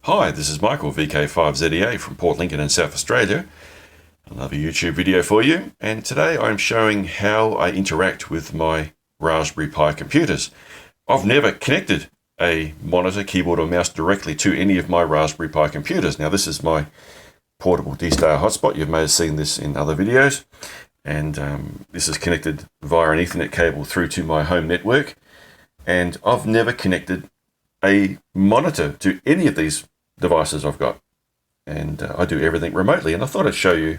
Hi, this is Michael, VK5ZEA from Port Lincoln in South Australia. Another YouTube video for you, and today I'm showing how I interact with my Raspberry Pi computers. I've never connected a monitor, keyboard or mouse directly to any of my Raspberry Pi computers. Now this is my portable D-Star hotspot. You may have seen this in other videos, and this is connected via an Ethernet cable through to my home network, and I've never connected a monitor to any of these devices I've got, and I do everything remotely, and I thought I'd show you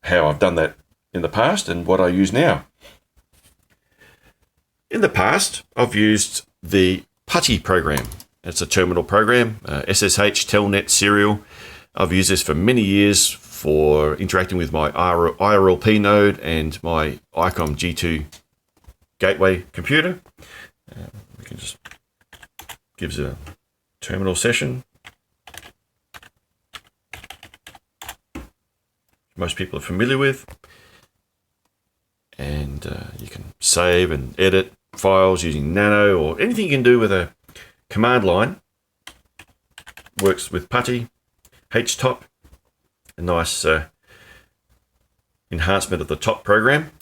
how I've done that in the past and what I use now. In the past, I've used the Putty program. It's a terminal program, SSH Telnet serial. I've used this for many years for interacting with my IRLP node and my ICOM G2 gateway computer. We can just gives a terminal session. Most people are familiar with, and you can save and edit files using Nano or anything you can do with a command line. Works with Putty, HTOP, a nice enhancement of the top program.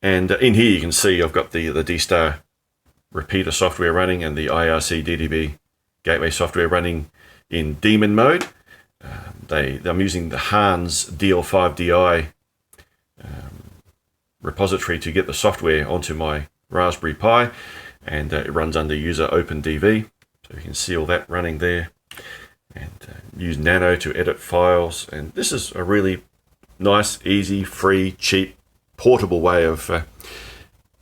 And in here you can see I've got the D-Star repeater software running and the IRC DDB Gateway software running in daemon mode. I'm using the Hans DL5DI repository to get the software onto my Raspberry Pi, and it runs under user OpenDV, so you can see all that running there, and use Nano to edit files. And this is a really nice, easy, free, cheap, portable way of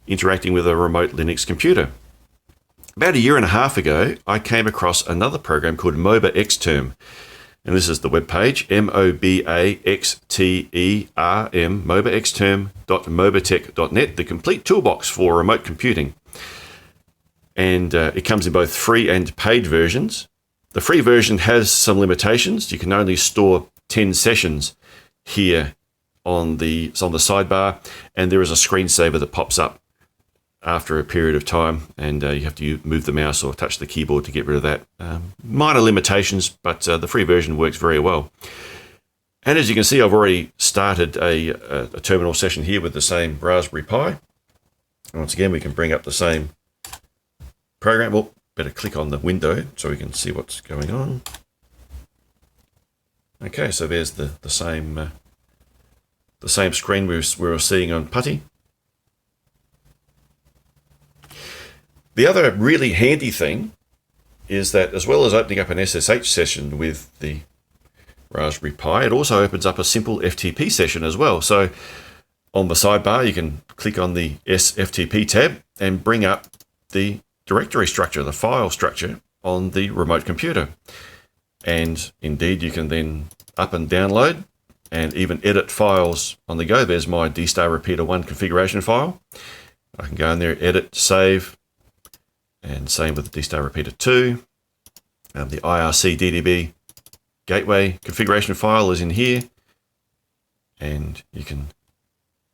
interacting with a remote Linux computer. About a year and a half ago, I came across another program called MobaXterm. And this is the web page, MobaXterm, mobaxterm.mobatech.net, the complete toolbox for remote computing. And it comes in both free and paid versions. The free version has some limitations. You can only store 10 sessions here on the sidebar, and there is a screensaver that pops up after a period of time, and you have to move the mouse or touch the keyboard to get rid of that. Minor limitations, but the free version works very well. And as you can see, I've already started a terminal session here with the same Raspberry Pi. Once again, we can bring up the same program. Well, better click on the window so we can see what's going on. Okay, so there's the same screen we were seeing on Putty. The other really handy thing is that, as well as opening up an SSH session with the Raspberry Pi, it also opens up a simple FTP session as well. So on the sidebar, you can click on the SFTP tab and bring up the directory structure, the file structure on the remote computer. And indeed, you can then up and download and even edit files on the go. There's my D-Star Repeater 1 configuration file. I can go in there, edit, save. And same with the D-Star Repeater 2. The IRC DDB Gateway configuration file is in here. And you can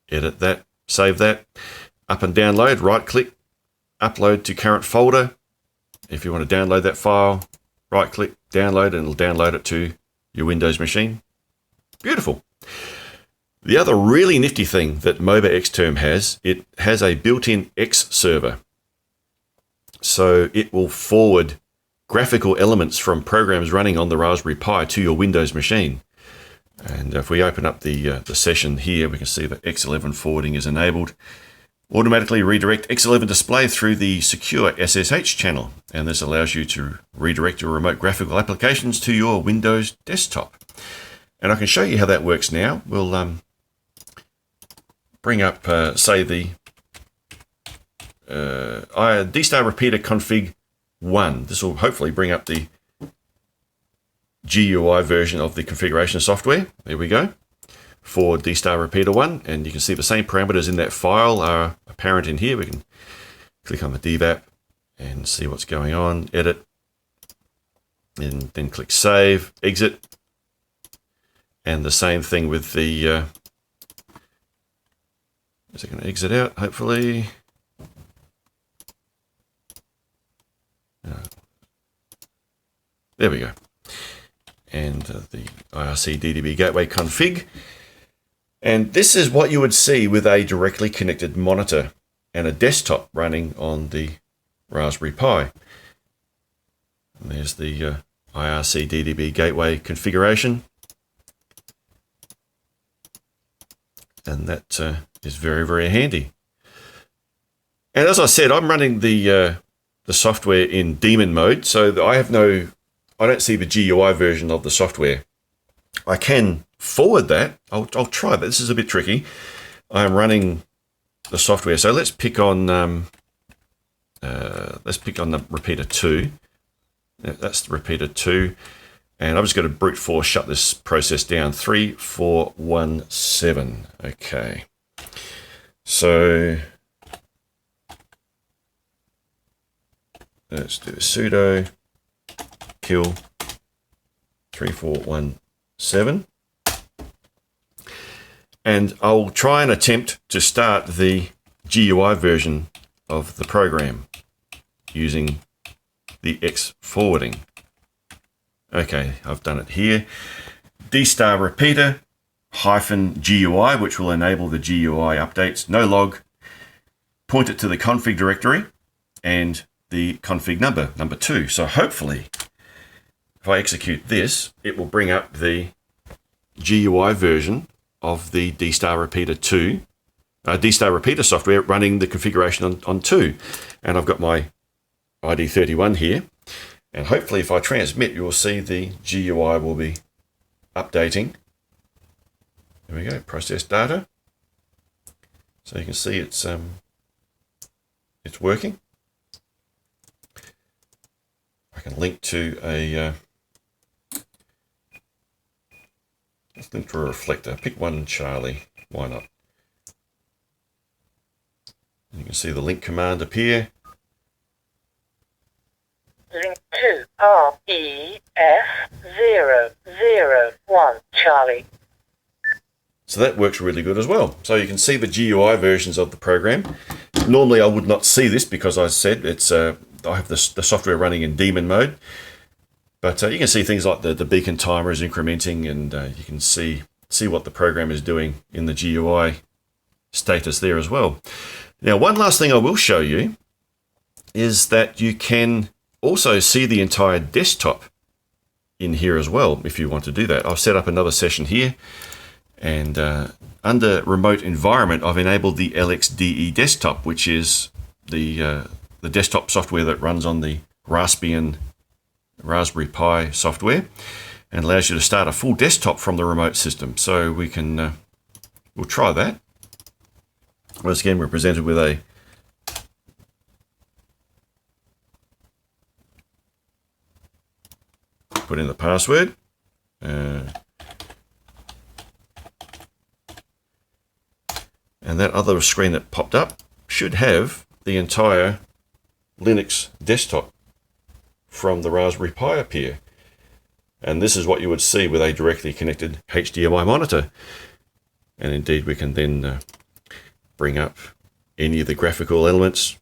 edit that, save that, up and download, right click, upload to current folder. If you want to download that file, right click, download, and it'll download it to your Windows machine. Beautiful. The other really nifty thing that MobaXterm has, it has a built-in X server. So it will forward graphical elements from programs running on the Raspberry Pi to your Windows machine. And if we open up the session here, we can see that X11 forwarding is enabled. Automatically redirect X11 display through the secure SSH channel. And this allows you to redirect your remote graphical applications to your Windows desktop. And I can show you how that works now. We'll bring up, say, the D-Star Repeater Config 1. This will hopefully bring up the GUI version of the configuration software. There we go. For D-Star Repeater 1. And you can see the same parameters in that file are apparent in here. We can click on the DVAP and see what's going on. Edit. And then click Save. Exit. And the same thing with the... is it going to exit out, hopefully? There we go. and the IRC DDB Gateway Config. And this is what you would see with a directly connected monitor and a desktop running on the Raspberry Pi. And there's the IRC DDB Gateway configuration. And that is very, very handy. And as I said, I'm running the software in daemon mode, so I don't see the GUI version of the software. I can forward that. I'll try that. This is a bit tricky. I'm running the software, so let's pick on the repeater 2. That's the repeater 2, and I'm just going to brute force shut this process down. 3417. Okay, so let's do a sudo kill 3417, and I'll try and attempt to start the GUI version of the program using the X forwarding. Okay, I've done it here. D* repeater -GUI, which will enable the GUI updates. No log. Point it to the config directory and the config number 2. So hopefully, if I execute this, it will bring up the GUI version of the D* repeater 2, D* repeater software running the configuration on 2. And I've got my ID31 here. And hopefully if I transmit, you will see the GUI will be updating. There we go, process data. So you can see it's working. I can link to let's link to a reflector. Pick one, Charlie. Why not? You can see the link command appear. Link to REF001 Charlie. So that works really good as well. So you can see the GUI versions of the program. Normally I would not see this because I said it's I have the software running in daemon mode. But you can see things like the beacon timer is incrementing, and you can see what the program is doing in the GUI status there as well. Now, one last thing I will show you is that you can also see the entire desktop in here as well if you want to do that. I've set up another session here, and under remote environment I've enabled the LXDE desktop, which is the desktop software that runs on the Raspbian Raspberry Pi software and allows you to start a full desktop from the remote system. So we can we'll try that. Once again, we're presented with a put in the password. And that other screen that popped up should have the entire Linux desktop from the Raspberry Pi appear. And this is what you would see with a directly connected HDMI monitor. And indeed, we can then bring up any of the graphical elements,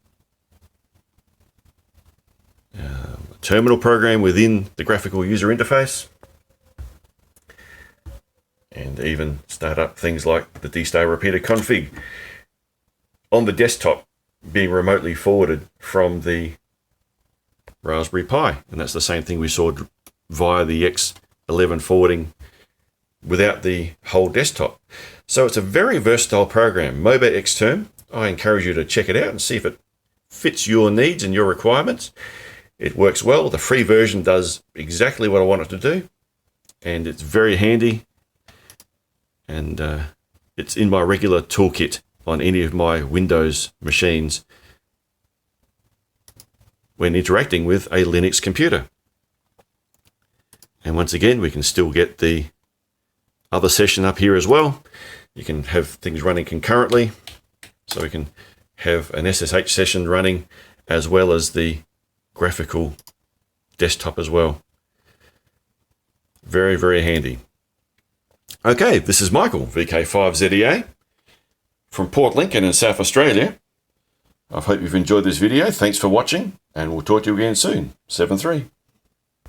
a terminal program within the graphical user interface, and even start up things like the D* repeater config on the desktop being remotely forwarded from the Raspberry Pi. And that's the same thing we saw via the X11 forwarding without the whole desktop. So it's a very versatile program, MobaXterm. I encourage you to check it out and see if it fits your needs and your requirements. It works well. The free version does exactly what I want it to do, and it's very handy, and it's in my regular toolkit on any of my Windows machines when interacting with a Linux computer. And once again, we can still get the other session up here as well. You can have things running concurrently, so we can have an SSH session running as well as the graphical desktop as well. Very, very handy. Okay, this is Michael, VK5ZEA from Port Lincoln in South Australia. I hope you've enjoyed this video. Thanks for watching, and we'll talk to you again soon. 7-3.